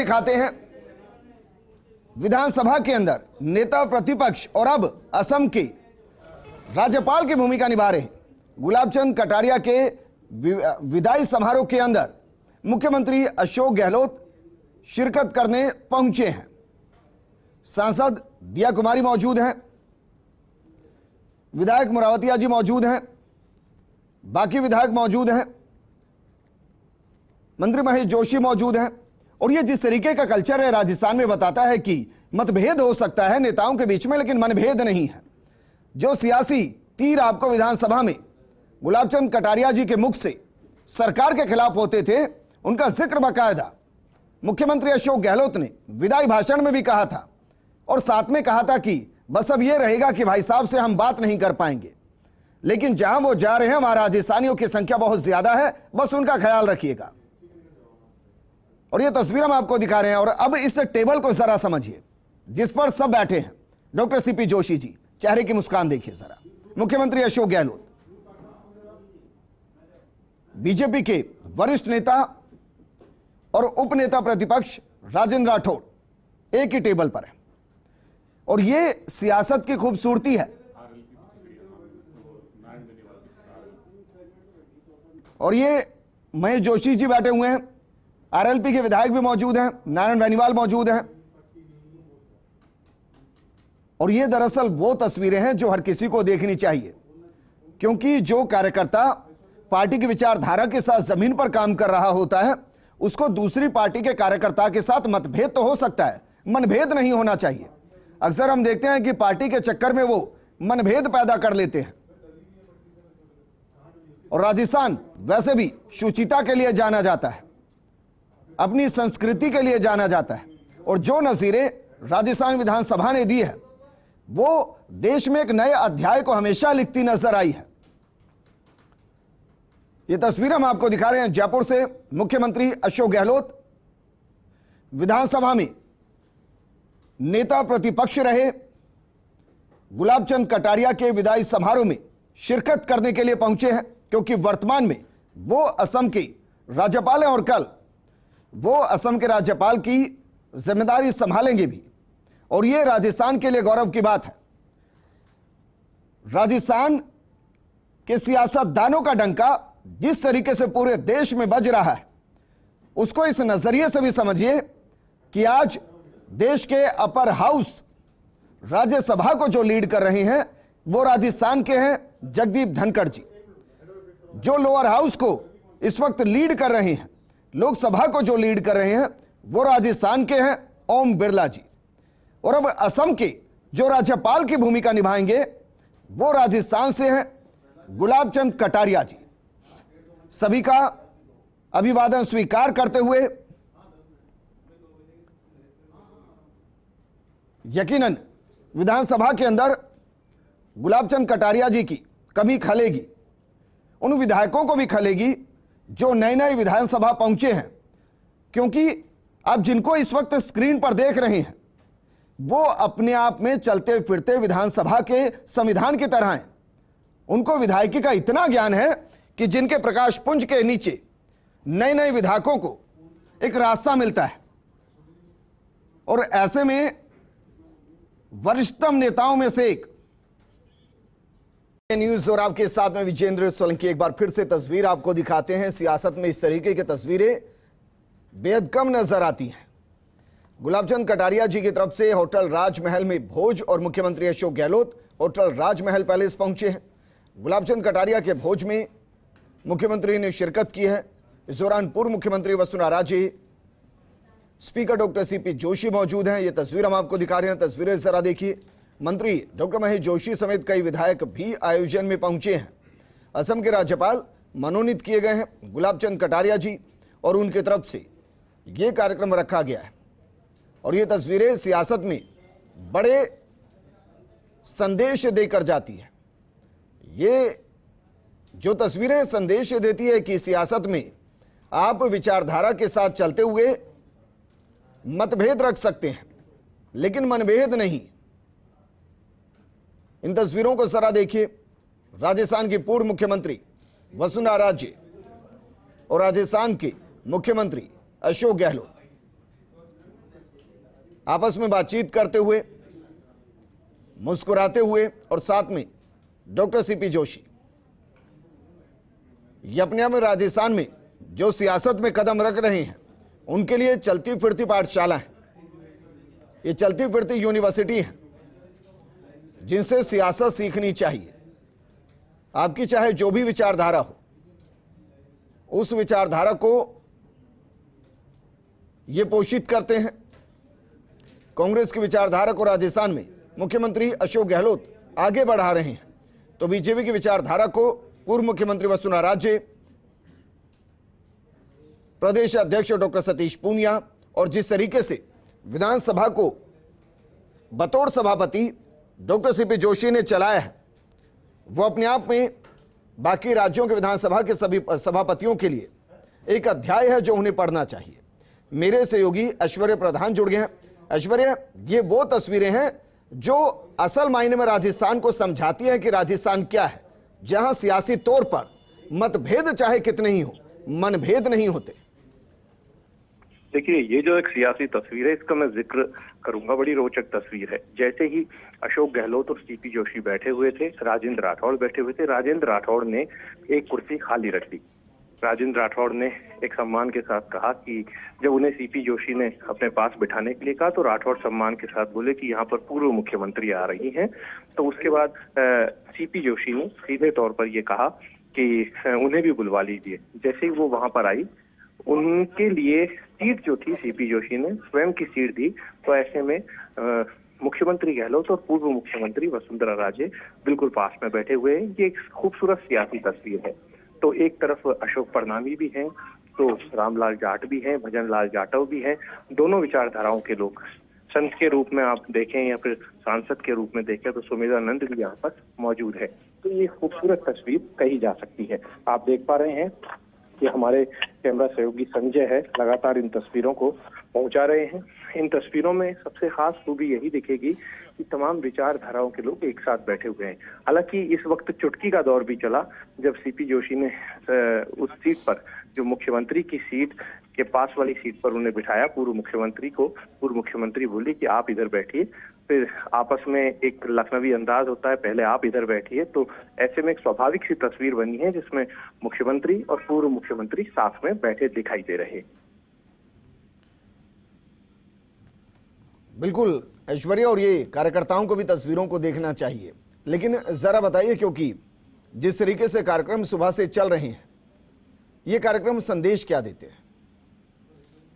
दिखाते हैं विधानसभा के अंदर नेता प्रतिपक्ष और अब असम के राज्यपाल की भूमिका निभा रहे हैं। गुलाबचंद कटारिया के विदाई समारोह के अंदर मुख्यमंत्री अशोक गहलोत शिरकत करने पहुंचे हैं। सांसद दिया कुमारी मौजूद हैं, विधायक मुरावतिया जी मौजूद हैं, बाकी विधायक मौजूद हैं, मंत्री महेश जोशी मौजूद हैं। और ये जिस तरीके का कल्चर है राजस्थान में बताता है कि मतभेद हो सकता है नेताओं के बीच में, लेकिन मनभेद नहीं है। जो सियासी तीर आपको विधानसभा में गुलाबचंद कटारिया जी के मुख से सरकार के खिलाफ होते थे, उनका जिक्र बाकायदा मुख्यमंत्री अशोक गहलोत ने विदाई भाषण में भी कहा था और साथ में कहा था कि बस अब यह रहेगा कि भाई साहब से हम बात नहीं कर पाएंगे, लेकिन जहां वो जा रहे हैं वहां राजस्थानियों की संख्या बहुत ज्यादा है, बस उनका ख्याल रखिएगा। और ये तस्वीर हम आपको दिखा रहे हैं। और अब इस टेबल को जरा समझिए जिस पर सब बैठे हैं। डॉक्टर सीपी जोशी जी, चेहरे की मुस्कान देखिए जरा। मुख्यमंत्री अशोक गहलोत, बीजेपी के वरिष्ठ नेता और उपनेता प्रतिपक्ष राजेंद्र राठौड़ एक ही टेबल पर है। और ये सियासत की खूबसूरती है। और ये महेश जोशी जी बैठे हुए हैं, आरएलपी के विधायक भी मौजूद हैं, नारायण बेनीवाल मौजूद हैं। और ये दरअसल वो तस्वीरें हैं जो हर किसी को देखनी चाहिए, क्योंकि जो कार्यकर्ता पार्टी की विचारधारा के साथ जमीन पर काम कर रहा होता है, उसको दूसरी पार्टी के कार्यकर्ता के साथ मतभेद तो हो सकता है, मनभेद नहीं होना चाहिए। अक्सर हम देखते हैं कि पार्टी के चक्कर में वो मनभेद पैदा कर लेते हैं। और राजस्थान वैसे भी शुचिता के लिए जाना जाता है, अपनी संस्कृति के लिए जाना जाता है। और जो नजीरें राजस्थान विधानसभा ने दी है वो देश में एक नए अध्याय को हमेशा लिखती नजर आई है। ये तस्वीर हम आपको दिखा रहे हैं जयपुर से। मुख्यमंत्री अशोक गहलोत विधानसभा में नेता प्रतिपक्ष रहे, गुलाबचंद कटारिया के विदाई समारोह में शिरकत करने के लिए पहुंचे हैं, क्योंकि वर्तमान में वो असम के राज्यपाल हैं और कल वो असम के राज्यपाल की जिम्मेदारी संभालेंगे भी। और ये राजस्थान के लिए गौरव की बात है। राजस्थान के सियासतदानों का डंका जिस तरीके से पूरे देश में बज रहा है, उसको इस नजरिए से भी समझिए कि आज देश के अपर हाउस राज्यसभा को जो लीड कर रहे हैं वो राजस्थान के हैं जगदीप धनखड़ जी। जो लोअर हाउस को इस वक्त लीड कर रहे हैं, लोकसभा को जो लीड कर रहे हैं, वो राजस्थान के हैं ओम बिरला जी। और अब असम के जो राज्यपाल की भूमिका निभाएंगे वो राजस्थान से हैं गुलाबचंद कटारिया जी। सभी का अभिवादन स्वीकार करते हुए यकीनन विधानसभा के अंदर गुलाबचंद कटारिया जी की कमी खलेगी, उन विधायकों को भी खलेगी जो नए नए विधानसभा पहुंचे हैं। क्योंकि आप जिनको इस वक्त स्क्रीन पर देख रहे हैं वो अपने आप में चलते फिरते विधानसभा के संविधान की तरह हैं। उनको विधायकी का इतना ज्ञान है कि जिनके प्रकाश पुंज के नीचे नए नए विधायकों को एक रास्ता मिलता है। और ऐसे में वरिष्ठतम नेताओं में से एक न्यूज और आपके साथ में विजेंद्र सोलंकी एक बार फिर से तस्वीर आपको दिखाते हैं। सियासत में इस तरीके की तस्वीरें बेहद कम नजर आती हैं। गुलाबचंद कटारिया जी की तरफ से होटल राजमहल में भोज और मुख्यमंत्री अशोक गहलोत होटल राजमहल पैलेस पहुंचे हैं। गुलाबचंद कटारिया के भोज में मुख्यमंत्री ने शिरकत की है। इस दौरान पूर्व मुख्यमंत्री Vasundhara Raje, speaker doctor CP Joshi मौजूद हैं। ये तस्वीर हम आपको दिखा रहे हैं, तस्वीरें जरा देखिए। मंत्री डॉक्टर महेश जोशी समेत कई विधायक भी आयोजन में पहुंचे हैं। असम के राज्यपाल मनोनीत किए गए हैं गुलाबचंद कटारिया जी, और उनकी तरफ से ये कार्यक्रम रखा गया है। और ये तस्वीरें सियासत में बड़े संदेश देकर जाती है। ये जो तस्वीरें संदेश देती है कि सियासत में आप विचारधारा के साथ चलते हुए मतभेद रख सकते हैं, लेकिन मनभेद नहीं। इन तस्वीरों को जरा देखिए। राजस्थान की पूर्व मुख्यमंत्री वसुंधरा राजे और राजस्थान के मुख्यमंत्री अशोक गहलोत, आपस में बातचीत करते हुए, मुस्कुराते हुए, और साथ में डॉक्टर सीपी जोशी। ये अपने आप में राजस्थान में जो सियासत में कदम रख रहे हैं उनके लिए चलती फिरती पाठशाला है, ये चलती फिरती यूनिवर्सिटी है जिनसे सियासत सीखनी चाहिए। आपकी चाहे जो भी विचारधारा हो, उस विचारधारा को ये पोषित करते हैं। कांग्रेस की विचारधारा को राजस्थान में मुख्यमंत्री अशोक गहलोत आगे बढ़ा रहे हैं, तो बीजेपी की विचारधारा को पूर्व मुख्यमंत्री वसुंधरा राजे, प्रदेश अध्यक्ष डॉक्टर सतीश पूनिया, और जिस तरीके से विधानसभा को बतौर सभापति डॉक्टर सीपी जोशी ने चलाया है, वो अपने आप में बाकी राज्यों के विधानसभा के सभी सभापतियों के लिए एक अध्याय है जो उन्हें पढ़ना चाहिए। मेरे सहयोगी ऐश्वर्य प्रधान जुड़ गए हैं। ऐश्वर्य, ये वो तस्वीरें हैं जो असल मायने में राजस्थान को समझाती हैं कि राजस्थान क्या है, जहां सियासी तौर पर मतभेद चाहे कितने ही हो, मनभेद नहीं होते। देखिए, ये जो एक सियासी तस्वीर है इसका मैं जिक्र करूंगा, बड़ी रोचक तस्वीर है। जैसे ही अशोक गहलोत और सीपी जोशी बैठे हुए थे, राजेंद्र राठौड़ बैठे हुए थे। राजेंद्र राठौड़ ने एक कुर्सी खाली रख दी। राजेंद्र राठौड़ ने एक सम्मान के साथ कहा कि जब उन्हें सीपी जोशी ने अपने पास बिठाने के लिए कहा तो राठौड़ सम्मान के साथ बोले कि यहाँ पर पूर्व मुख्यमंत्री आ रही हैं। तो उसके बाद सीपी जोशी ने सीधे तौर पर ये कहा कि उन्हें भी बुलवा लीजिए। जैसे ही वो वहां पर आई, उनके लिए सीट जो थी सीपी जोशी ने स्वयं की सीट दी। तो ऐसे में मुख्यमंत्री गहलोत और पूर्व मुख्यमंत्री वसुंधरा राजे बिल्कुल पास में बैठे हुए हैं। ये एक खूबसूरत सियासी तस्वीर है। तो एक तरफ अशोक परनामी भी हैं, तो रामलाल जाट भी हैं, भजन लाल जाटव भी हैं। दोनों विचारधाराओं के लोग, संत के रूप में आप देखें या फिर सांसद के रूप में देखें तो सुमेधानंद भी यहाँ पर मौजूद है। तो ये खूबसूरत तस्वीर कही जा सकती है। आप देख पा रहे हैं कि हमारे कैमरा सहयोगी संजय है, लगातार इन तस्वीरों को पहुंचा रहे हैं। इन तस्वीरों में सबसे खास खूबी यही दिखेगी कि तमाम विचारधाराओं के लोग एक साथ बैठे हुए हैं। हालांकि इस वक्त चुटकी का दौर भी चला जब सीपी जोशी ने उस सीट पर, जो मुख्यमंत्री की सीट के पास वाली सीट पर उन्हें बिठाया, पूर्व मुख्यमंत्री को। पूर्व मुख्यमंत्री बोली कि आप इधर बैठिए। फिर आपस में एक लखनवी अंदाज होता है, पहले आप इधर बैठिए। तो ऐसे में एक स्वाभाविक सी तस्वीर बनी है जिसमें मुख्यमंत्री और पूर्व मुख्यमंत्री साथ में बैठे दिखाई दे रहे। बिल्कुल ऐश्वर्या, और ये कार्यकर्ताओं को भी तस्वीरों को देखना चाहिए। लेकिन जरा बताइए, क्योंकि जिस तरीके से कार्यक्रम सुबह से चल रहे हैं, ये कार्यक्रम संदेश क्या देते हैं?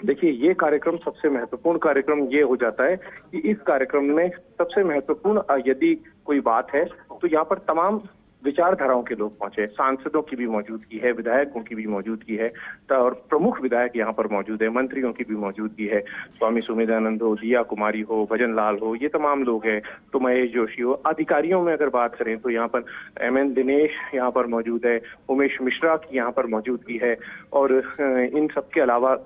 देखिए, ये कार्यक्रम सबसे महत्वपूर्ण कार्यक्रम ये हो जाता है कि इस कार्यक्रम में सबसे महत्वपूर्ण यदि कोई बात है तो यहाँ पर तमाम विचारधाराओं के लोग पहुंचे। सांसदों की भी मौजूदगी है, विधायकों की भी मौजूदगी है, और प्रमुख विधायक यहाँ पर मौजूद है, मंत्रियों की भी मौजूदगी है। स्वामी सुमेधानंद हो, दिया कुमारी हो, भजन लाल हो, ये तमाम लोग हैं। तो महेश जोशी हो। अधिकारियों में अगर बात करें तो यहाँ पर MN दिनेश यहाँ पर मौजूद है, उमेश मिश्रा की यहाँ पर मौजूदगी है, और इन सबके अलावा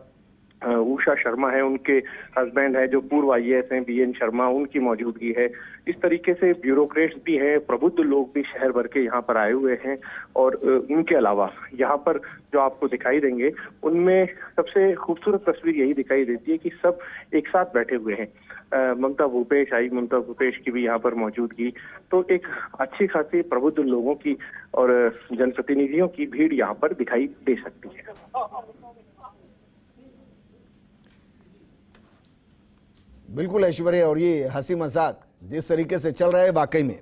उषा शर्मा है, उनके हस्बैंड है जो पूर्व IAS हैं, BN शर्मा, उनकी मौजूदगी है। इस तरीके से ब्यूरोक्रेट्स भी हैं, प्रबुद्ध लोग भी शहर भर के यहाँ पर आए हुए हैं। और उनके अलावा यहाँ पर जो आपको दिखाई देंगे, उनमें सबसे खूबसूरत तस्वीर यही दिखाई देती है कि सब एक साथ बैठे हुए हैं। ममता भूपेश आई, ममता भूपेश की भी यहाँ पर मौजूदगी। तो एक अच्छी खासी प्रबुद्ध लोगों की और जनप्रतिनिधियों की भीड़ यहाँ पर दिखाई दे सकती है। बिल्कुल ऐश्वर्या, और ये हंसी मजाक जिस तरीके से चल रहा है, वाकई में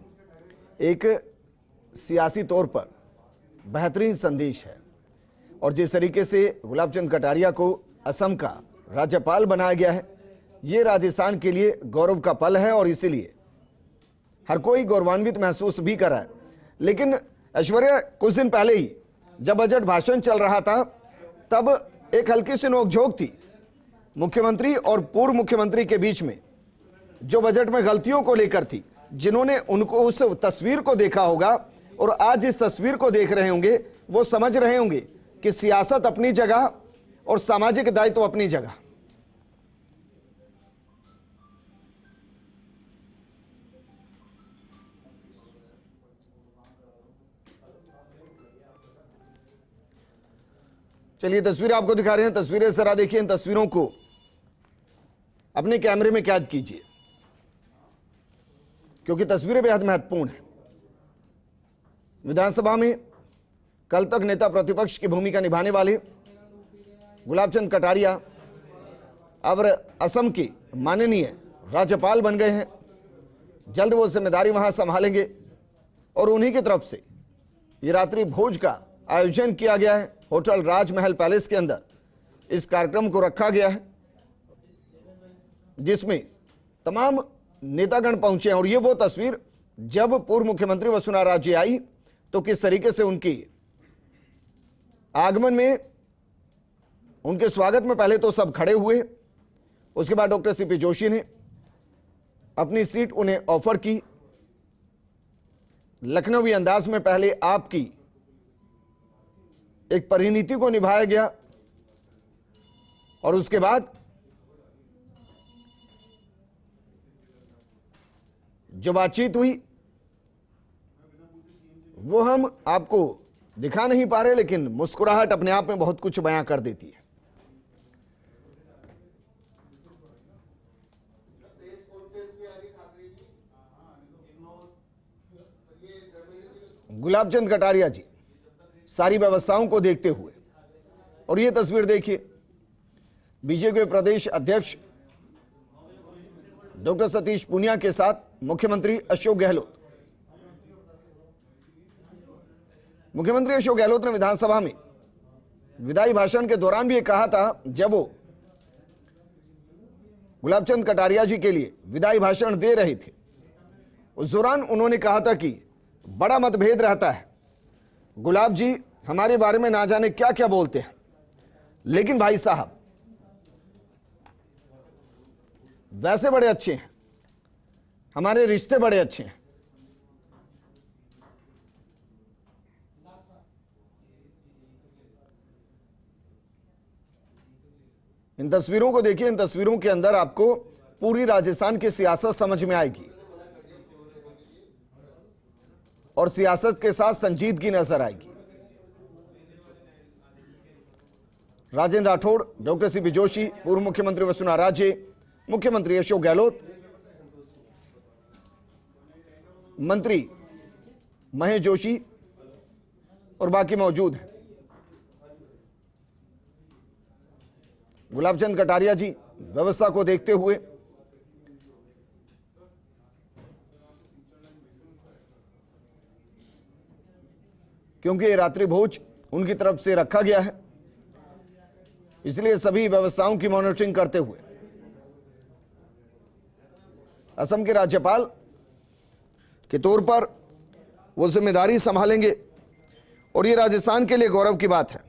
एक सियासी तौर पर बेहतरीन संदेश है। और जिस तरीके से गुलाब चंद कटारिया को असम का राज्यपाल बनाया गया है, ये राजस्थान के लिए गौरव का पल है, और इसीलिए हर कोई गौरवान्वित महसूस भी कर रहा है। लेकिन ऐश्वर्या, कुछ दिन पहले ही जब बजट भाषण चल रहा था, तब एक हल्की सी नोकझोंक थी मुख्यमंत्री और पूर्व मुख्यमंत्री के बीच में, जो बजट में गलतियों को लेकर थी। जिन्होंने उनको उस तस्वीर को देखा होगा और आज इस तस्वीर को देख रहे होंगे, वो समझ रहे होंगे कि सियासत अपनी जगह और सामाजिक दायित्व अपनी जगह। चलिए तस्वीरें आपको दिखा रहे हैं, तस्वीरें जरा देखिए इन तस्वीरों को। अपने कैमरे में कैद कीजिए, क्योंकि तस्वीरें बेहद महत्वपूर्ण हैं। विधानसभा में कल तक नेता प्रतिपक्ष की भूमिका निभाने वाले गुलाब चंद कटारिया अब असम के माननीय राज्यपाल बन गए हैं। जल्द वो जिम्मेदारी वहां संभालेंगे और उन्हीं की तरफ से ये रात्रि भोज का आयोजन किया गया है। होटल राजमहल पैलेस के अंदर इस कार्यक्रम को रखा गया है, जिसमें तमाम नेतागण पहुंचे हैं। और ये वो तस्वीर जब पूर्व मुख्यमंत्री वसुंधरा राजे आई तो किस तरीके से उनकी आगमन में, उनके स्वागत में पहले तो सब खड़े हुए, उसके बाद डॉक्टर सीपी जोशी ने अपनी सीट उन्हें ऑफर की। लखनवी अंदाज में पहले आपकी एक परिणीति को निभाया गया और उसके बाद जो बातचीत हुई वो हम आपको दिखा नहीं पा रहे, लेकिन मुस्कुराहट अपने आप में बहुत कुछ बयां कर देती है। गुलाब चंद कटारिया जी सारी व्यवस्थाओं को देखते हुए, और ये तस्वीर देखिए, बीजेपी के प्रदेश अध्यक्ष डॉक्टर सतीश पूनिया के साथ मुख्यमंत्री अशोक गहलोत। मुख्यमंत्री अशोक गहलोत ने विधानसभा में विदाई भाषण के दौरान भी ये कहा था, जब वो गुलाब चंद कटारिया जी के लिए विदाई भाषण दे रहे थे, उस दौरान उन्होंने कहा था कि बड़ा मतभेद रहता है, गुलाब जी हमारे बारे में ना जाने क्या क्या बोलते हैं, लेकिन भाई साहब वैसे बड़े अच्छे हैं, हमारे रिश्ते बड़े अच्छे हैं। इन तस्वीरों को देखिए, इन तस्वीरों के अंदर आपको पूरी राजस्थान की सियासत समझ में आएगी और सियासत के साथ संजीदगी नजर आएगी। राजेंद्र राठौड़, डॉक्टर सीपी जोशी, पूर्व मुख्यमंत्री वसुंधरा राजे, मुख्यमंत्री अशोक गहलोत, मंत्री महेश जोशी और बाकी मौजूद हैं। गुलाब चंद कटारिया जी व्यवस्था को देखते हुए क्योंकि ये रात्रि भोज उनकी तरफ से रखा गया है, इसलिए सभी व्यवस्थाओं की मॉनिटरिंग करते हुए असम के राज्यपाल के तौर पर वो जिम्मेदारी संभालेंगे। और ये राजस्थान के लिए गौरव की बात है,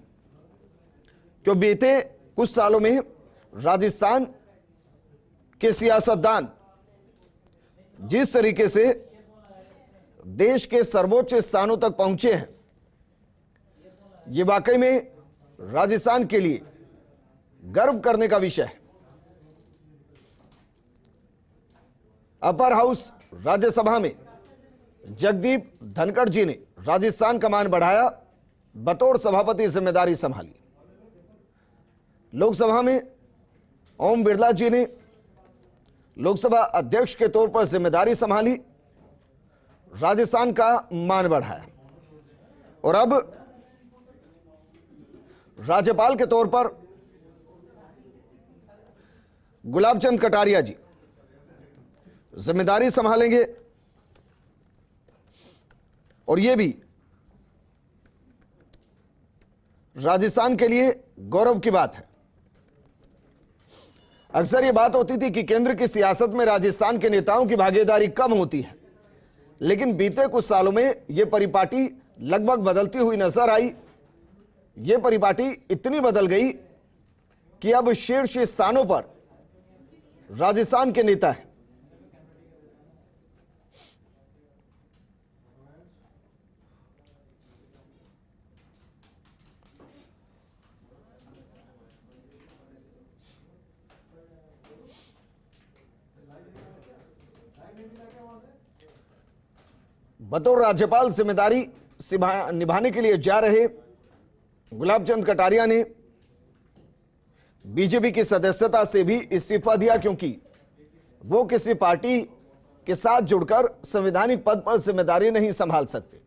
क्योंकि बीते कुछ सालों में राजस्थान के सियासतदान जिस तरीके से देश के सर्वोच्च स्थानों तक पहुंचे हैं, ये वाकई में राजस्थान के लिए गर्व करने का विषय है। अपर हाउस राज्यसभा में जगदीप धनखड़ जी ने राजस्थान का मान बढ़ाया, बतौर सभापति जिम्मेदारी संभाली। लोकसभा में ओम बिरला जी ने लोकसभा अध्यक्ष के तौर पर जिम्मेदारी संभाली, राजस्थान का मान बढ़ाया। और अब राज्यपाल के तौर पर गुलाब चंद कटारिया जी जिम्मेदारी संभालेंगे और यह भी राजस्थान के लिए गौरव की बात है। अक्सर यह बात होती थी कि केंद्र की सियासत में राजस्थान के नेताओं की भागीदारी कम होती है, लेकिन बीते कुछ सालों में यह परिपाटी लगभग बदलती हुई नजर आई। यह परिपाटी इतनी बदल गई कि अब शीर्ष स्थानों पर राजस्थान के नेता हैं। बतौर राज्यपाल जिम्मेदारी निभाने के लिए जा रहे गुलाब चंद कटारिया ने बीजेपी की सदस्यता से भी इस्तीफा दिया क्योंकि वो किसी पार्टी के साथ जुड़कर संवैधानिक पद पर जिम्मेदारी नहीं संभाल सकते।